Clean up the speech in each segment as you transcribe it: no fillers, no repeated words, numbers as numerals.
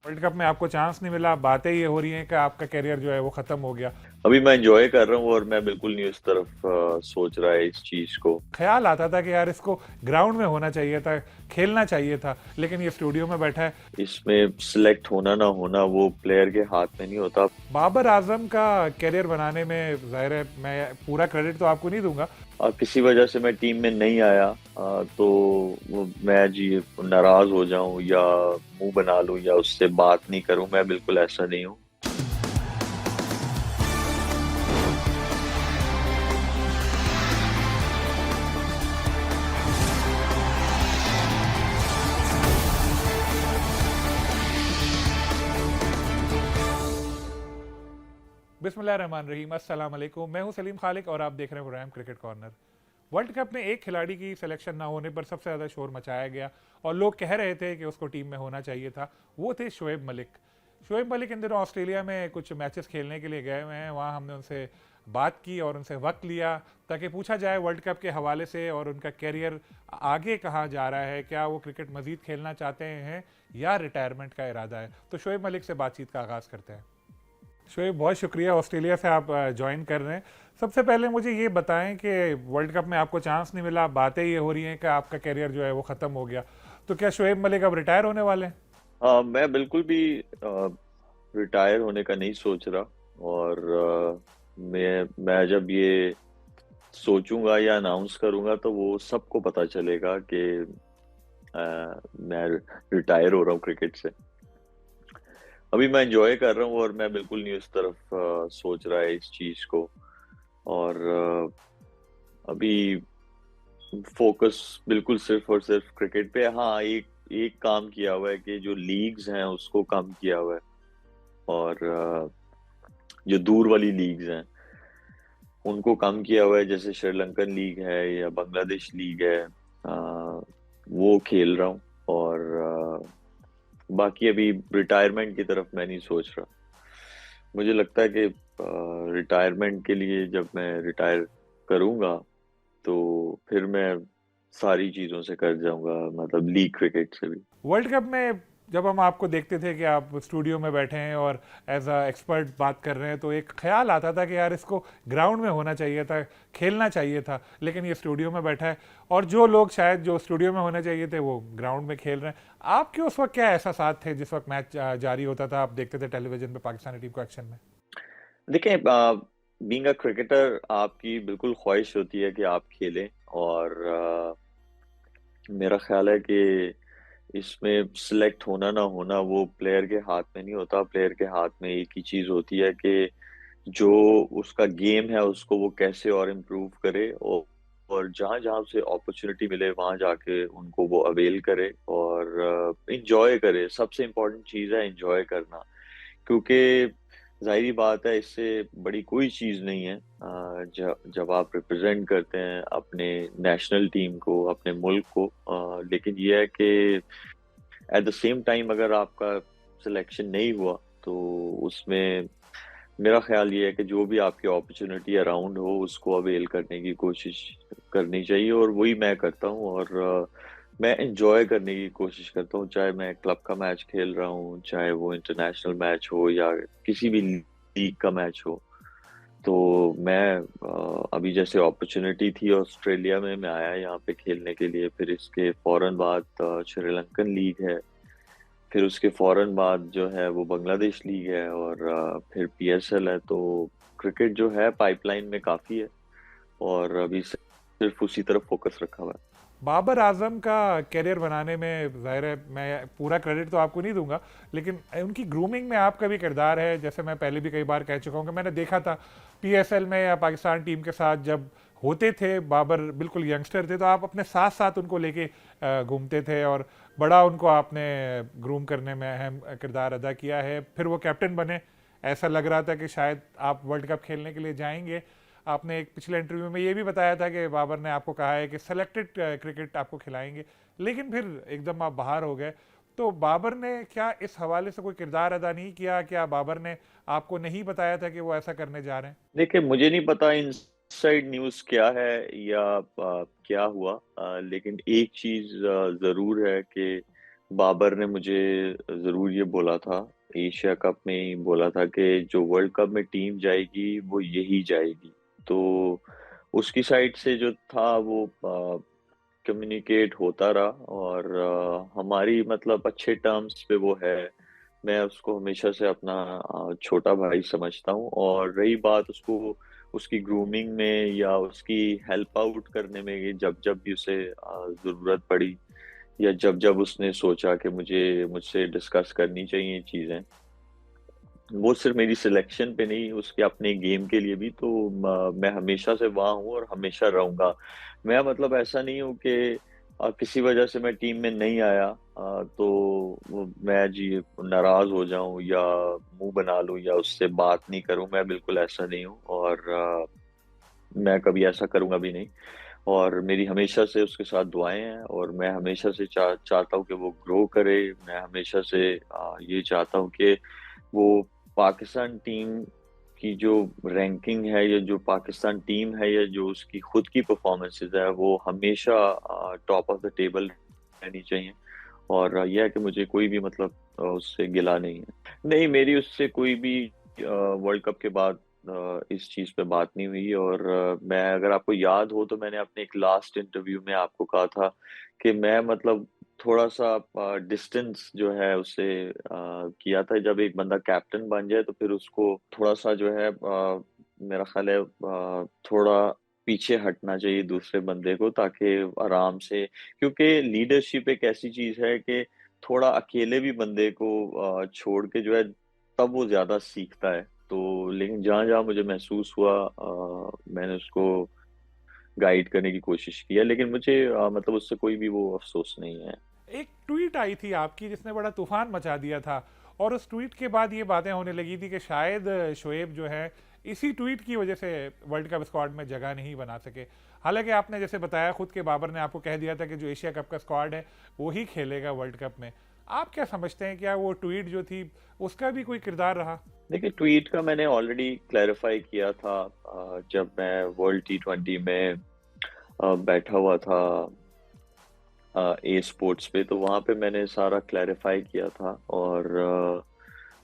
World cup में आपको chance नहीं मिला, बातें ये हो रही हैं कि आपका करियर जो है वो खत्म हो गया। अभी मैं एंजॉय कर रहा हूँ और मैं बिल्कुल नहीं उस तरफ सोच रहा है इस चीज को। ख्याल आता था कि यार इसको ग्राउंड में होना चाहिए था, खेलना चाहिए था, लेकिन ये स्टूडियो में बैठा है। इसमें सिलेक्ट होना ना होना वो प्लेयर के हाथ में नहीं होता। बाबर आजम का करियर बनाने में जाहिर है मैं पूरा क्रेडिट तो आपको नहीं दूंगा। किसी वजह से मैं टीम में नहीं आया, तो मैं जी नाराज हो जाऊं या मुंह बना लूं या उससे बात नहीं करूं, मैं बिल्कुल ऐसा नहीं हूं। बिस्मिल्लाहिर्रहमानिर्रहीम, अस्सलाम वालेकुम। मैं हूं सलीम खालिक और आप देख रहे हैं program cricket corner. World cup में एक खिलाड़ी की सिलेक्शन ना होने पर सबसे ज़्यादा शोर मचाया गया और लोग कह रहे थे कि उसको टीम में होना चाहिए था। वो थे शोएब मलिक। शोएब मलिक इन दिनों ऑस्ट्रेलिया में कुछ मैचेस खेलने के लिए गए हुए हैं। वहाँ हमने उनसे बात की और उनसे वक्त लिया ताकि पूछा जाए वर्ल्ड कप के हवाले से और उनका कैरियर आगे कहाँ जा रहा है, क्या वो क्रिकेट मजीद खेलना चाहते हैं या रिटायरमेंट का इरादा है। तो शोएब मलिक से बातचीत का आगाज़ करते हैं। शोएब, बहुत शुक्रिया ऑस्ट्रेलिया से आप ज्वाइन कर रहे हैं। सबसे पहले मुझे ये बताएं कि वर्ल्ड कप में आपको चांस नहीं मिला, बातें ये हो रही हैं कि आपका करियर जो है वो ख़त्म हो गया। तो क्या शोएब मलिक अब रिटायर होने वाले हैं? मैं बिल्कुल भी रिटायर होने का नहीं सोच रहा। और मैं जब ये सोचूंगा या अनाउंस करूंगा तो वो सबको पता चलेगा कि मैं रिटायर हो रहा हूँ क्रिकेट से। अभी मैं एंजॉय कर रहा हूँ और मैं बिल्कुल नहीं उस तरफ सोच रहा है इस चीज को। और अभी फोकस बिल्कुल सिर्फ और सिर्फ क्रिकेट पे है। हाँ, एक एक काम किया हुआ है कि जो लीग्स हैं उसको कम किया हुआ है। और जो दूर वाली लीग्स हैं उनको कम किया हुआ है, जैसे श्रीलंकन लीग है या बांग्लादेश लीग है। वो खेल रहा हूँ। और बाकी अभी रिटायरमेंट की तरफ मैं नहीं सोच रहा। मुझे लगता है कि रिटायरमेंट के लिए जब मैं रिटायर करूंगा तो फिर मैं सारी चीजों से कर जाऊंगा, मतलब लीग क्रिकेट से भी। वर्ल्ड कप में जब हम आपको देखते थे कि आप स्टूडियो में बैठे हैं और एज अ एक्सपर्ट बात कर रहे हैं, तो एक ख्याल आता था कि यार इसको ग्राउंड में होना चाहिए था, खेलना चाहिए था, लेकिन ये स्टूडियो में बैठा है। और जो लोग शायद जो स्टूडियो में होने चाहिए थे वो ग्राउंड में खेल रहे हैं। आपके उस वक्त क्या एहसास थे जिस वक्त मैच जारी होता था, आप देखते थे टेलीविजन पे पाकिस्तानी टीम को एक्शन में? देखें, बीइंग अ क्रिकेटर आपकी बिल्कुल ख्वाहिश होती है कि आप खेलें। और मेरा ख्याल है कि इसमें सिलेक्ट होना ना होना वो प्लेयर के हाथ में नहीं होता। प्लेयर के हाथ में एक ही चीज होती है कि जो उसका गेम है उसको वो कैसे और इम्प्रूव करे। और जहां जहां उसे अपॉर्चुनिटी मिले वहां जाके उनको वो अवेल करे और इंजॉय करे। सबसे इम्पोर्टेंट चीज है इंजॉय करना, क्योंकि जाहिर बात है इससे बड़ी कोई चीज नहीं है। जब आप रिप्रेजेंट करते हैं अपने नेशनल टीम को, अपने मुल्क को, लेकिन ये है कि एट द सेम टाइम अगर आपका सिलेक्शन नहीं हुआ तो उसमें मेरा ख्याल ये है कि जो भी आपकी अपॉर्चुनिटी अराउंड हो उसको अवेल करने की कोशिश करनी चाहिए। और वही मैं करता हूँ। और मैं एंजॉय करने की कोशिश करता हूँ, चाहे मैं क्लब का मैच खेल रहा हूँ, चाहे वो इंटरनेशनल मैच हो या किसी भी लीग का मैच हो। तो मैं अभी जैसे अपॉर्चुनिटी थी ऑस्ट्रेलिया में, मैं आया यहाँ पे खेलने के लिए। फिर इसके फौरन बाद श्रीलंकन लीग है। फिर उसके फौरन बाद जो है वो बांग्लादेश लीग है। और फिर पीएसएल है। तो क्रिकेट जो है पाइपलाइन में काफी है और अभी सिर्फ उसी तरफ फोकस रखा हुआ है। बाबर आजम का करियर बनाने में जाहिर है मैं पूरा क्रेडिट तो आपको नहीं दूंगा, लेकिन उनकी ग्रूमिंग में आपका भी किरदार है। जैसे मैं पहले भी कई बार कह चुका हूँ कि मैंने देखा था पीएसएल में या पाकिस्तान टीम के साथ जब होते थे, बाबर बिल्कुल यंगस्टर थे, तो आप अपने साथ साथ उनको लेके घूमते थे और बड़ा उनको आपने ग्रूम करने में अहम किरदार अदा किया है। फिर वो कैप्टन बने, ऐसा लग रहा था कि शायद आप वर्ल्ड कप खेलने के लिए जाएंगे। आपने एक पिछले इंटरव्यू में ये भी बताया था कि बाबर ने आपको कहा है कि सेलेक्टेड क्रिकेट आपको खिलाएंगे, लेकिन फिर एकदम आप बाहर हो गए। तो बाबर ने क्या इस हवाले से कोई किरदार अदा नहीं किया? क्या बाबर ने आपको नहीं बताया था कि वो ऐसा करने जा रहे हैं? देखिए, मुझे नहीं पता इनसाइड न्यूज़ क्या है या क्या हुआ, लेकिन एक चीज़ ज़रूर है कि बाबर ने मुझे जरूर ये बोला था, एशिया कप में ही बोला था कि जो वर्ल्ड कप में टीम जाएगी वो यही जाएगी। तो उसकी साइड से जो था वो कम्युनिकेट होता रहा, और हमारी मतलब अच्छे टर्म्स पे वो है। मैं उसको हमेशा से अपना छोटा भाई समझता हूँ। और रही बात उसको उसकी ग्रूमिंग में या उसकी हेल्प आउट करने में, कि जब जब भी उसे जरूरत पड़ी या जब जब उसने सोचा कि मुझे मुझसे डिस्कस करनी चाहिए चीजें, वो सिर्फ मेरी सिलेक्शन पे नहीं, उसके अपने गेम के लिए भी, तो मैं हमेशा से वहां हूँ और हमेशा रहूंगा। मैं मतलब ऐसा नहीं हूँ कि किसी वजह से मैं टीम में नहीं आया तो मैं जी नाराज हो जाऊं या मुंह बना लूं या उससे बात नहीं करूं। मैं बिल्कुल ऐसा नहीं हूँ, और मैं कभी ऐसा करूंगा भी नहीं। और मेरी हमेशा से उसके साथ दुआएं हैं, और मैं हमेशा से चाहता हूँ कि वो ग्रो करे। मैं हमेशा से ये चाहता हूँ कि वो पाकिस्तान टीम की जो रैंकिंग है, या जो पाकिस्तान टीम है, या जो उसकी खुद की परफॉर्मेंसेस है, वो हमेशा टॉप ऑफ द टेबल रहनी चाहिए। और यह है कि मुझे कोई भी मतलब उससे गिला नहीं है। नहीं, मेरी उससे कोई भी वर्ल्ड कप के बाद इस चीज पे बात नहीं हुई। और मैं, अगर आपको याद हो, तो मैंने अपने एक लास्ट इंटरव्यू में आपको कहा था कि मैं मतलब थोड़ा सा डिस्टेंस जो है उससे किया था। जब एक बंदा कैप्टन बन जाए तो फिर उसको थोड़ा सा जो है मेरा ख्याल है थोड़ा पीछे हटना चाहिए दूसरे बंदे को, ताकि आराम से, क्योंकि लीडरशिप एक ऐसी चीज है कि थोड़ा अकेले भी बंदे को छोड़ के जो है तब वो ज्यादा सीखता है। तो लेकिन जहां जहां मुझे महसूस हुआ मैंने उसको गाइड करने की कोशिश की है, लेकिन मुझे मतलब उससे कोई भी वो अफसोस नहीं है। एक ट्वीट आई थी आपकी जिसने बड़ा तूफान मचा दिया था, और उस ट्वीट के बाद ये बातें होने लगी थी कि शायद शोएब जो है इसी ट्वीट की वजह से वर्ल्ड कप स्क्वाड में जगह नहीं बना सके। हालांकि आपने जैसे बताया खुद के बाबर ने आपको कह दिया था कि जो एशिया कप का स्क्वाड है वो ही खेलेगा वर्ल्ड कप में। आप क्या समझते हैं, क्या वो ट्वीट जो थी उसका भी कोई किरदार रहा? देखिए, ट्वीट का मैंने ऑलरेडी क्लैरिफाई किया था जब मैं वर्ल्ड T20 में बैठा हुआ था ए स्पोर्ट्स पे, तो वहां पे मैंने सारा क्लैरिफाई किया था। और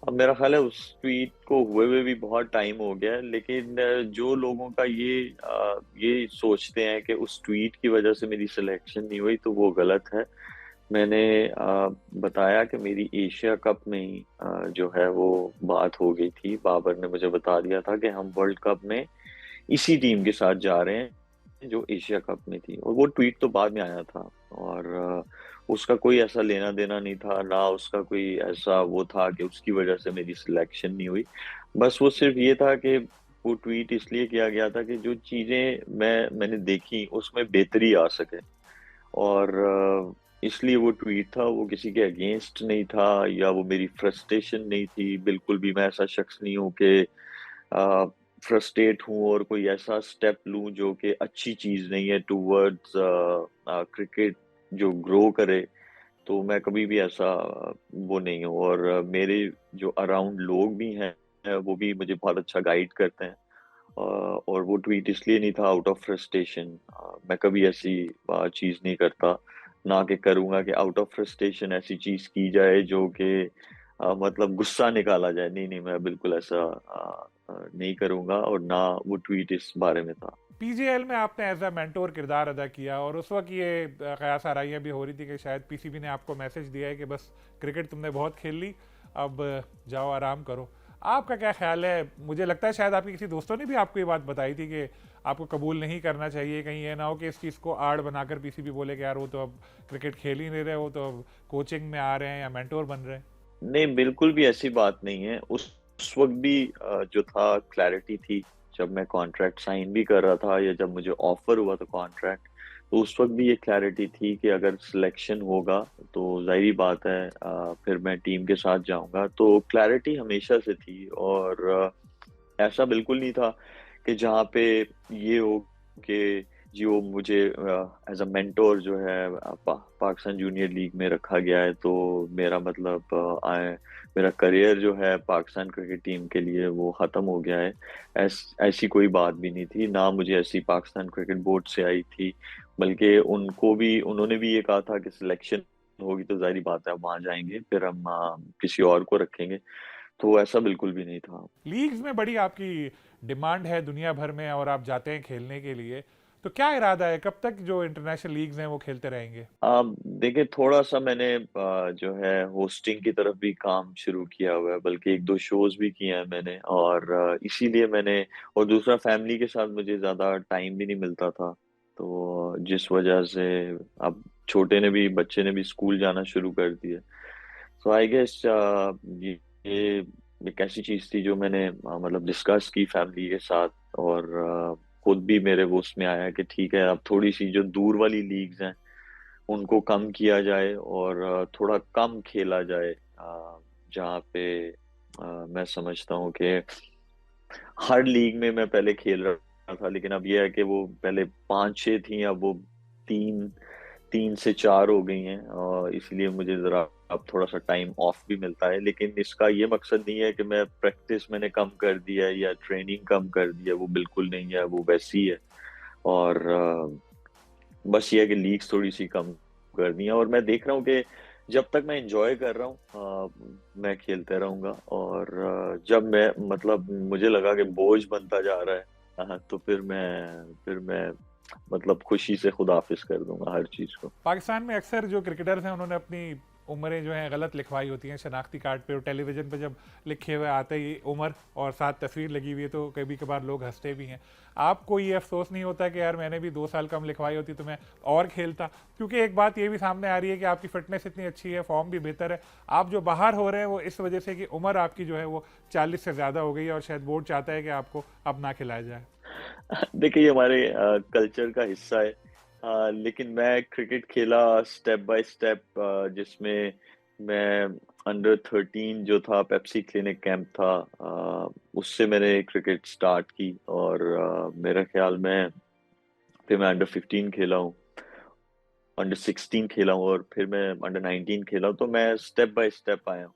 अब मेरा ख्याल है उस ट्वीट को हुए हुए भी बहुत टाइम हो गया है, लेकिन जो लोगों का ये सोचते हैं कि उस ट्वीट की वजह से मेरी सिलेक्शन नहीं हुई, तो वो गलत है। मैंने बताया कि मेरी एशिया कप में ही जो है वो बात हो गई थी। बाबर ने मुझे बता दिया था कि हम वर्ल्ड कप में इसी टीम के साथ जा रहे हैं जो एशिया कप में थी, और वो ट्वीट तो बाद में आया था। और उसका कोई ऐसा लेना देना नहीं था, ना उसका कोई ऐसा वो था कि उसकी वजह से मेरी सिलेक्शन नहीं हुई। बस वो सिर्फ ये था कि वो ट्वीट इसलिए किया गया था कि जो चीजें मैंने देखी उसमें बेहतरी आ सके। और इसलिए वो ट्वीट था, वो किसी के अगेंस्ट नहीं था, या वो मेरी फ्रस्ट्रेशन नहीं थी। बिल्कुल भी मैं ऐसा शख्स नहीं हूँ कि फ्रस्ट्रेट हूँ और कोई ऐसा स्टेप लूं जो कि अच्छी चीज नहीं है टूवर्ड्स क्रिकेट जो ग्रो करे। तो मैं कभी भी ऐसा वो नहीं हूँ। और मेरे जो अराउंड लोग भी हैं वो भी मुझे बहुत अच्छा गाइड करते हैं। और वो ट्वीट इसलिए नहीं था आउट ऑफ फ्रस्ट्रेशन। मैं कभी ऐसी चीज नहीं करता, ना कि करूंगा कि आउट ऑफ फ्रस्ट्रेशन ऐसी चीज की जाए जो कि मतलब गुस्सा निकाला जाए। नहीं नहीं, मैं बिल्कुल ऐसा नहीं करूंगा, और ना वो ट्वीट इस बारे में था। पीजीएल में आपने एज अ मेंटोर किरदार अदा किया, और उस वक्त ये कयास आराइयाँ भी हो रही थी कि शायद पीसीबी ने आपको मैसेज दिया है कि बस क्रिकेट तुमने बहुत खेल ली, अब जाओ आराम करो। आपका क्या ख्याल है? मुझे लगता है शायद आपके किसी दोस्तों ने भी आपको ये बात बताई थी कि आपको कबूल नहीं करना चाहिए, कहीं ये ना हो कि इस चीज़ को आड़ बनाकर पीसीबी बोले कि यार वो तो अब क्रिकेट खेल ही नहीं रहे, वो तो अब कोचिंग में आ रहे हैं या मेंटोर बन रहे हैं। नहीं, बिल्कुल भी ऐसी बात नहीं है। उस वक्त भी जो था क्लैरिटी थी, जब मैं कॉन्ट्रैक्ट साइन भी कर रहा था या जब मुझे ऑफर हुआ था कॉन्ट्रैक्ट, तो उस वक्त भी ये क्लैरिटी थी कि अगर सिलेक्शन होगा तो जाहिर बात है फिर मैं टीम के साथ जाऊंगा। तो क्लैरिटी हमेशा से थी। और ऐसा बिल्कुल नहीं था कि जहाँ पे ये हो कि जी वो मुझे एज अ मेंटोर जो है पाकिस्तान जूनियर लीग में रखा गया है, तो मेरा मतलब मेरा करियर जो है पाकिस्तान क्रिकेट टीम के लिए वो ख़त्म हो गया है। ऐसी कोई बात भी नहीं थी, ना मुझे ऐसी पाकिस्तान क्रिकेट बोर्ड से आई थी। बल्कि उन्होंने भी ये कहा था कि सिलेक्शन होगी तो ज़ाहिर-सी बात है, अब वहाँ जाएँगे, फिर हम किसी और को रखेंगे। तो ऐसा बिल्कुल भी नहीं था। लीग्स में बड़ी आपकी डिमांड है दुनिया भर में और आप जाते हैं खेलने के लिए, तो क्या इरादा है, कब तक जो इंटरनेशनल लीग्स हैं वो खेलते रहेंगे? देखिए थोड़ा-सा मैंने जो है होस्टिंग की तरफ भी काम शुरू किया हुआ है, बल्कि 1-2 शोज़ भी किए हैं मैंने और इसीलिए मैंने और दूसरा फैमिली के साथ मुझे ज़्यादा टाइम भी नहीं मिलता था। तो जिस वजह से अब छोटे ने भी बच्चे ने भी स्कूल जाना शुरू कर दिया। सो आई गेस ये एक ऐसी चीज़ थी जो मैंने मतलब डिस्कस की फैमिली के साथ और खुद भी मेरे वो उसमें आया कि ठीक है अब थोड़ी-सी जो दूर वाली लीग्स हैं उनको कम किया जाए और थोड़ा कम खेला जाए जहाँ पे मैं समझता हूँ कि हर लीग में मैं पहले खेल रहा था लेकिन अब ये है कि वो पहले 5-6 थी अब वो 3 3 से 4 हो गई हैं इसलिए मुझे ज़रा अब थोड़ा-सा टाइम ऑफ भी मिलता है लेकिन इसका ये मकसद नहीं है कि मैं प्रैक्टिस मैंने कम कर दिया है या ट्रेनिंग कम कर दी है, वो बिल्कुल नहीं है, वो वैसी ही है और बस ये है कि लीग्स थोड़ी-सी कम करनी है और मैं देख रहा हूँ कि जब तक मैं एन्जॉय कर रहा हूँ मैं खेलते रहूँगा और जब मैं मतलब मुझे लगा कि बोझ बनता जा रहा है तो फिर मैं मतलब खुशी से खुदाफिज़ कर दूँगा हर चीज़ को। पाकिस्तान में अक्सर जो क्रिकेटर्स हैं उन्होंने अपनी उम्रें जो हैं गलत लिखवाई होती हैं शनाख्ती कार्ड पे, और टेलीविज़न पे जब लिखे हुए आते ही उम्र और साथ तस्वीर लगी हुई है तो कभी कभार लोग हंसते भी हैं। आपको ये अफसोस नहीं होता कि यार मैंने भी 2 साल कम लिखवाई होती तो मैं और खेलता? क्योंकि एक बात ये भी सामने आ रही है कि आपकी फिटनेस इतनी अच्छी है, फॉर्म भी बेहतर है, आप जो बाहर हो रहे हैं वो इस वजह से कि उम्र आपकी जो है वो 40 से ज़्यादा हो गई है और शायद बोर्ड चाहता है कि आपको अब ना खिलाया जाए। देखिए ये हमारे कल्चर का हिस्सा है लेकिन मैं क्रिकेट खेला स्टेप बाय स्टेप जिसमें मैं अंडर 13 जो था पेप्सी क्लिनिक कैंप था उससे मैंने क्रिकेट स्टार्ट की और मेरा ख्याल में फिर मैं अंडर 15 खेला हूँ अंडर 16 खेला हूँ और फिर मैं अंडर 19 खेला हूँ तो मैं स्टेप बाय स्टेप आया हूँ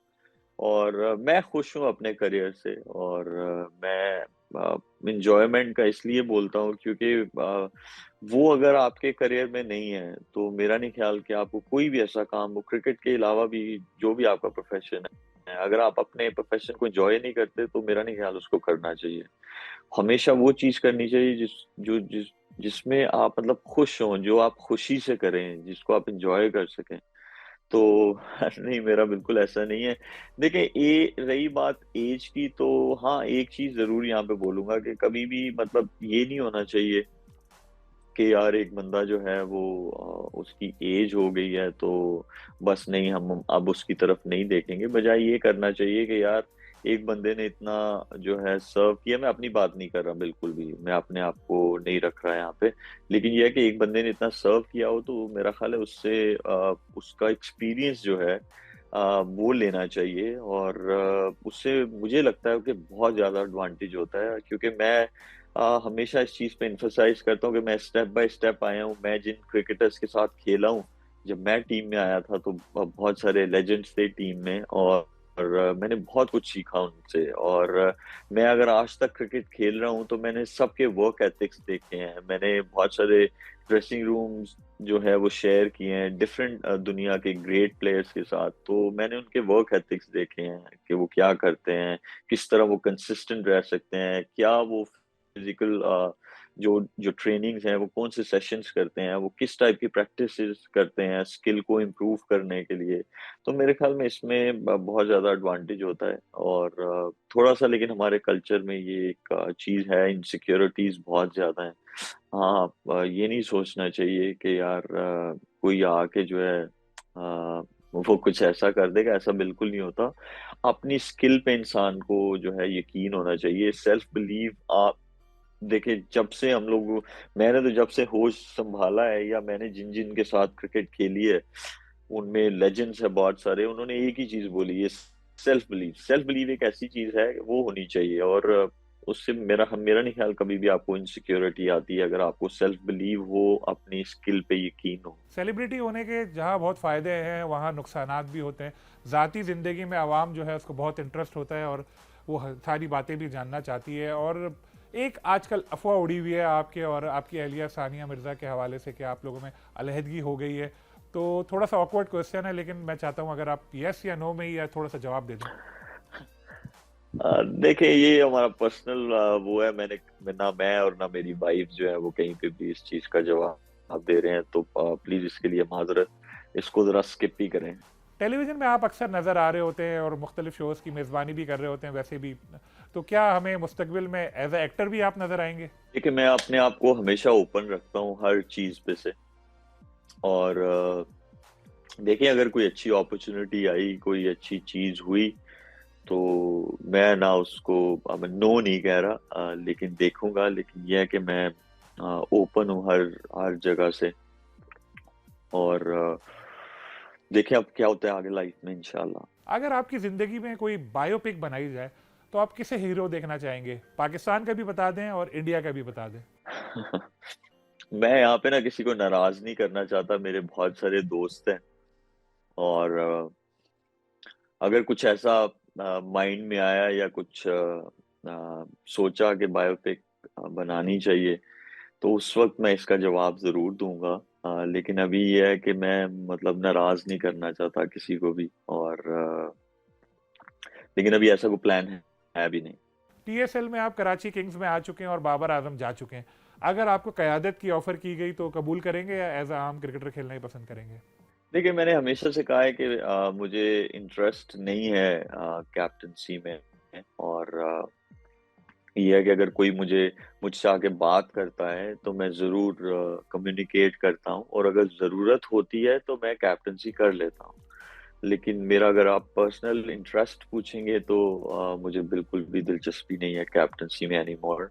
और मैं खुश हूँ अपने करियर से और मैं एन्जॉयमेंट का इसलिए बोलता हूँ क्योंकि वो अगर आपके करियर में नहीं है, तो मेरा नहीं ख्याल कि आपको कोई भी ऐसा काम हो क्रिकेट के अलावा भी जो भी आपका प्रोफ़ेशन है, अगर आप अपने प्रोफ़ेशन को एन्जॉय नहीं करते, तो मेरा नहीं ख्याल उसको करना चाहिए। हमेशा वो चीज़ करनी चाहिए जिसमें आप मतलब खुश हों, जो आप खुशी से करें, जिसको आप एन्जॉय कर सकें। तो नहीं मेरा बिल्कुल ऐसा नहीं है। देखिए रही बात ऐज की तो हाँ, एक चीज़ ज़रूर यहाँ पे बोलूँगा कि कभी भी मतलब ये नहीं होना चाहिए कि यार एक बंदा जो है वो उसकी ऐज हो गई है तो बस नहीं हम अब उसकी तरफ नहीं देखेंगे। बजाय ये करना चाहिए कि यार एक बंदे ने इतना जो है सर्व किया मैं अपनी बात नहीं कर रहा बिल्कुल भी, मैं अपने आप को नहीं रख रहा यहाँ पे। लेकिन ये है कि एक बंदे ने इतना सर्व किया हो तो मेरा ख़्याल है उससे उसका एक्सपीरियंस जो है वो लेना चाहिए और उससे मुझे लगता है कि बहुत ज़्यादा एडवांटेज होता है क्योंकि मैं हमेशा इस चीज़ पे एम्फसाइज़ करता हूँ कि मैं स्टेप बाय स्टेप आया हूँ। मैं जिन क्रिकेटर्स के साथ खेला हूँ, जब मैं टीम में आया था तो बहुत सारे लेजेंड्स थे टीम में और मैंने बहुत कुछ सीखा उनसे और मैं अगर आज तक क्रिकेट खेल रहा हूँ तो मैंने सबके वर्क एथिक्स देखे हैं। मैंने बहुत सारे ड्रेसिंग रूम्स जो है वो शेयर किए हैं डिफरेंट दुनिया के ग्रेट प्लेयर्स के साथ। तो मैंने उनके वर्क एथिक्स देखे हैं कि वो क्या करते हैं, किस तरह वो कंसिस्टेंट रह सकते हैं, क्या वो फिजिकल जो ट्रेनिंग्स हैं वो कौन से सेशंस करते हैं, वो किस टाइप की प्रैक्टिसेस करते हैं स्किल को इम्प्रूव करने के लिए। तो मेरे ख्याल में इसमें बहुत ज़्यादा एडवांटेज होता है और थोड़ा-सा लेकिन हमारे कल्चर में ये एक चीज़ है इनसिक्योरिटीज़ बहुत ज़्यादा हैं। हाँ, ये नहीं सोचना चाहिए कि यार कोई आके जो है वो कुछ ऐसा कर देगा, ऐसा बिल्कुल नहीं होता। अपनी स्किल पे इंसान को जो है यकीन होना चाहिए, सेल्फ बिलीव आप देखिए जब से हम लोग मैंने तो जब से होश संभाला है या मैंने जिन-जिन के साथ क्रिकेट खेली है, उनमें लेजेंड्स है बहुत सारे, उन्होंने एक ही चीज़ बोली है सेल्फ बिलीव। सेल्फ बिलीव एक ऐसी चीज़ है, वो होनी चाहिए और उससे मेरा नहीं ख्याल कभी भी आपको इनसिक्योरिटी आती है, अगर आपको सेल्फ बिलीव हो, अपनी स्किल पे यकीन हो। सेलिब्रिटी होने के जहाँ बहुत फ़ायदे हैं वहाँ नुकसानात भी होते हैं। ज़ाती ज़िंदगी में आवाम जो है उसको बहुत इंटरेस्ट होता है और वो सारी बातें भी जानना चाहती है। और एक आजकल अफवाह उड़ी हुई है आपके और आपकी अहलिया सानिया मिर्ज़ा के हवाले से कि आप लोगों में अलहदगी हो गई है। तो थोड़ा सा ऑकवर्ड क्वेश्चन है, लेकिन मैं चाहता हूं अगर आप यस या नो में ही या थोड़ा सा जवाब दे दें। देखिए, ये हमारा पर्सनल वो है। ना मैं और ना मेरी वाइफ जो है वो कहीं पे भी इस चीज का जवाब दे रहे हैं, तो प्लीज इसके लिए माजरत, इसको जरा स्किप ही करें। टेलीविजन में आप अक्सर नज़र आ रहे होते हैं और मुख्तलिफ शोज़ की मेज़बानी भी कर रहे होते हैं वैसे भी, तो क्या हमें मुस्तकबिल में एज ए एक्टर भी आप नज़र आएंगे? देखिए, मैं अपने आप को हमेशा ओपन रखता हूँ हर चीज पे से। और देखिए, अगर कोई अच्छी अपॉर्चुनिटी आई, कोई अच्छी चीज हुई, तो मैं ना उसको, अब मैं नो नहीं कह रहा, लेकिन देखूंगा। लेकिन यह है कि मैं ओपन हूँ हर हर जगह से। और देखिए अब क्या होता है आगे लाइफ में, इंशाल्लाह। अगर आपकी ज़िंदगी में कोई बायोपिक बनाई जाए तो आप किसे हीरो देखना चाहेंगे? पाकिस्तान का भी बता दें और इंडिया का भी बता दें। मैं यहाँ पे ना किसी को नाराज नहीं करना चाहता, मेरे बहुत सारे दोस्त हैं। और अगर कुछ ऐसा माइंड में आया या कुछ सोचा कि बायोपिक बनानी चाहिए, तो उस वक्त मैं इसका जवाब जरूर दूंगा। लेकिन अभी यह है कि मैं मतलब नाराज नहीं करना चाहता किसी को भी। और लेकिन अभी ऐसा कोई प्लान है भी नहीं। टीएसएल में आप कराची किंग्स में आ चुके हैं और बाबर आजम जा चुके हैं। अगर आपको क़यादत की ऑफर की गई तो कबूल करेंगे या एज आम क्रिकेटर खेलना ही पसंद करेंगे? देखिए, मैंने हमेशा से कहा है कि मुझे इंटरेस्ट नहीं है कैप्टनसी में। और ये है कि अगर कोई मुझसे आके बात करता है तो मैं जरूर कम्युनिकेट करता हूँ, और अगर जरूरत होती है तो मैं कैप्टनसी कर लेता हूँ। लेकिन मेरा अगर आप पर्सनल इंटरेस्ट पूछेंगे तो मुझे बिल्कुल भी दिलचस्पी नहीं है कैप्टनसी में एनी मोर।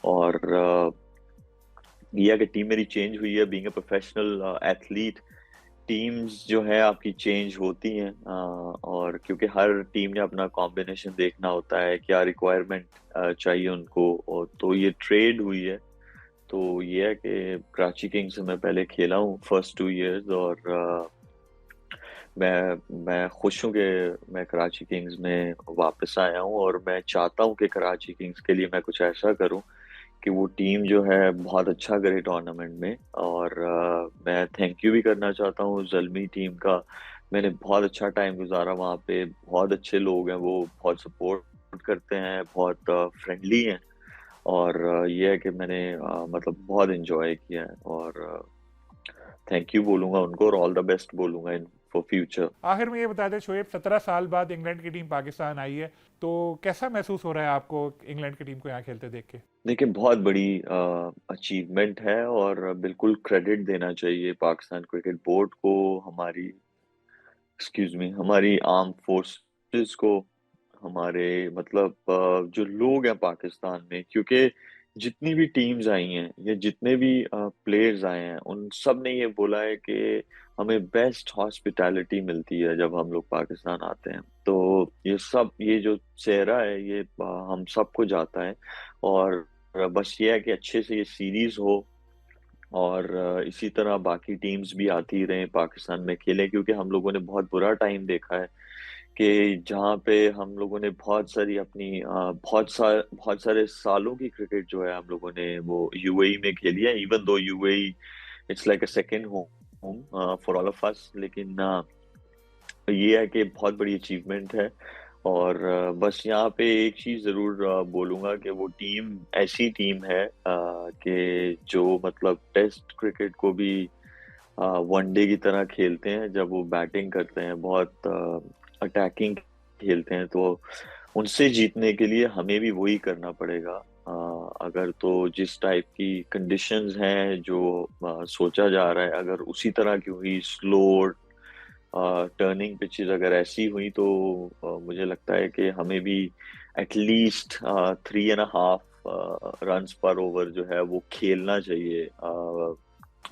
और ये है कि टीम मेरी चेंज हुई है, being a professional athlete. Teams जो है आपकी चेंज होती हैं, और क्योंकि हर टीम ने अपना कॉम्बिनेशन देखना होता है, क्या रिक्वायरमेंट चाहिए उनको। और तो ये ट्रेड हुई है। तो ये है कि कराची किंग्स से मैं पहले खेला हूँ फर्स्ट 2 इयर्स। और मैं खुश हूँ कि मैं कराची किंग्स में वापस आया हूँ, और मैं चाहता हूँ कि कराची किंग्स के लिए मैं कुछ ऐसा करूँ कि वो टीम जो है बहुत अच्छा करे टूर्नामेंट में। और मैं थैंक यू भी करना चाहता हूँ ज़ल्मी टीम का। मैंने बहुत अच्छा टाइम गुजारा वहाँ पे, बहुत अच्छे लोग हैं वो, बहुत सपोर्ट करते हैं, बहुत फ्रेंडली हैं। और ये है कि मैंने मतलब बहुत एंजॉय किया है। और थैंक यू बोलूंगा उनको, और ऑल द बेस्ट बोलूंगा इन फॉर फ्यूचर। आखिर में ये बता दें शोएब, 17 साल बाद इंग्लैंड की टीम पाकिस्तान आई है, तो कैसा महसूस हो रहा है आपको इंग्लैंड की टीम को यहाँ खेलते देख के? देखिए, बहुत बड़ी अचीवमेंट है, और बिल्कुल क्रेडिट देना चाहिए पाकिस्तान क्रिकेट बोर्ड को, हमारी एक्सक्यूज मी हमारी आर्म फोर्सेस को, हमारे मतलब जो लोग हैं पाकिस्तान में। क्योंकि जितनी भी टीम्स आई हैं या जितने भी प्लेयर्स आए हैं, उन सब ने ये बोला है कि हमें बेस्ट हॉस्पिटैलिटी मिलती है जब हम लोग पाकिस्तान आते हैं। तो ये जो चेहरा है, ये हम सबको जाता है। और बस ये है कि अच्छे से ये सीरीज हो, और इसी तरह बाकी टीम्स भी आती रहे पाकिस्तान में खेले। क्योंकि हम लोगों ने बहुत बुरा टाइम देखा है कि जहाँ पे हम लोगों ने बहुत सारी अपनी बहुत सारे सालों की क्रिकेट जो है हम लोगों ने वो यूएई में खेली है। Even though UAE it's like a second home for all of us. लेकिन ये है कि बहुत बड़ी अचीवमेंट है। और बस यहाँ पे एक चीज जरूर बोलूंगा कि वो टीम ऐसी टीम है कि जो मतलब टेस्ट क्रिकेट को भी वनडे की तरह खेलते हैं। जब वो बैटिंग करते हैं, बहुत अटैकिंग खेलते हैं। तो उनसे जीतने के लिए हमें भी वही करना पड़ेगा। अगर तो जिस टाइप की कंडीशंस हैं, जो सोचा जा रहा है, अगर उसी तरह की हुई स्लो टर्निंग पिचेस अगर ऐसी हुई, तो मुझे लगता है कि हमें भी एटलीस्ट 3.5 रन्स पर ओवर जो है वो खेलना चाहिए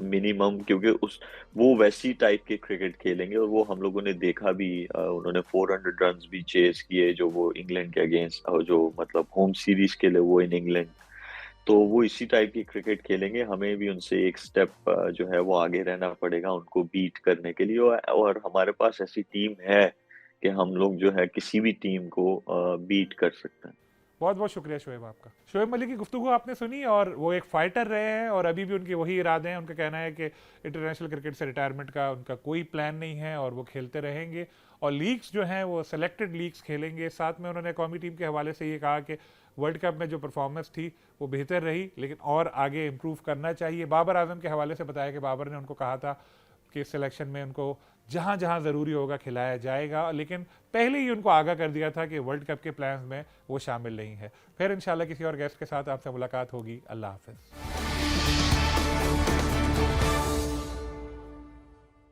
मिनिमम। क्योंकि उस वो वैसी टाइप के क्रिकेट खेलेंगे, और वो हम लोगों ने देखा भी। उन्होंने 400 रन्स भी चेस किए, जो वो इंग्लैंड के अगेंस्ट, जो मतलब होम सीरीज के लिए वो इन इंग्लैंड। तो वो इसी टाइप की क्रिकेट खेलेंगे। हमें भी उनसे एक स्टेप जो है वो आगे रहना पड़ेगा उनको बीट करने के लिए। और हमारे पास ऐसी टीम है कि हम लोग जो है किसी भी टीम को बीट कर सकते हैं। बहुत बहुत शुक्रिया शोएब आपका। शोएब मलिक की गुफ्तगू आपने सुनी, और वो एक फाइटर रहे हैं और अभी भी उनके वही इरादे हैं। उनका कहना है कि इंटरनेशनल क्रिकेट से रिटायरमेंट का उनका कोई प्लान नहीं है और वो खेलते रहेंगे, और लीग्स जो हैं वो सेलेक्टेड लीग्स खेलेंगे। साथ में उन्होंने कौमी टीम के हवाले से ये कहा कि वर्ल्ड कप में जो परफॉर्मेंस थी वो बेहतर रही, लेकिन और आगे इम्प्रूव करना चाहिए। बाबर आजम के हवाले से बताया कि बाबर ने उनको कहा था कि सिलेक्शन में उनको जहां जहां ज़रूरी होगा खिलाया जाएगा, लेकिन पहले ही उनको आगाह कर दिया था कि वर्ल्ड कप के प्लान्स में वो शामिल नहीं है। फिर इंशाल्लाह किसी और गेस्ट के साथ आपसे मुलाकात होगी। अल्लाह हाफिज़।